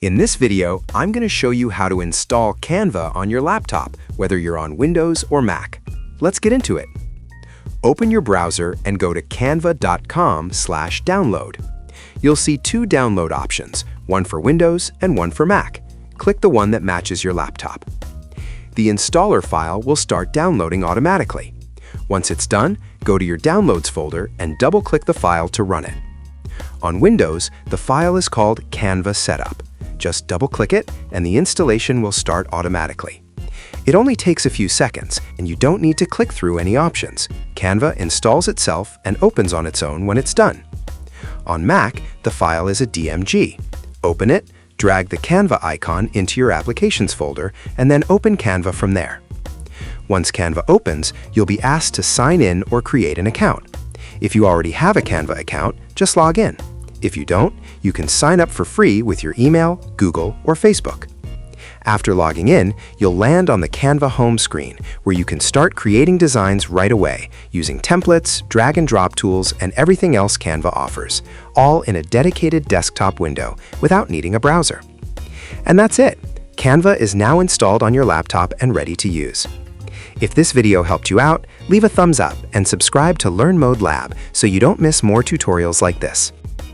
In this video, I'm going to show you how to install Canva on your laptop, whether you're on Windows or Mac. Let's get into it. Open your browser and go to canva.com/download. You'll see two download options, one for Windows and one for Mac. Click the one that matches your laptop. The installer file will start downloading automatically. Once it's done, go to your Downloads folder and double-click the file to run it. On Windows, the file is called Canva Setup. Just double-click it, and the installation will start automatically. It only takes a few seconds, and you don't need to click through any options. Canva installs itself and opens on its own when it's done. On Mac, the file is a DMG. Open it, drag the Canva icon into your Applications folder, and then open Canva from there. Once Canva opens, you'll be asked to sign in or create an account. If you already have a Canva account, just log in. If you don't, you can sign up for free with your email, Google, or Facebook. After logging in, you'll land on the Canva home screen, where you can start creating designs right away using templates, drag and drop tools, and everything else Canva offers, all in a dedicated desktop window without needing a browser. And that's it. Canva is now installed on your laptop and ready to use. If this video helped you out, leave a thumbs up and subscribe to Learn Mode Lab so you don't miss more tutorials like this.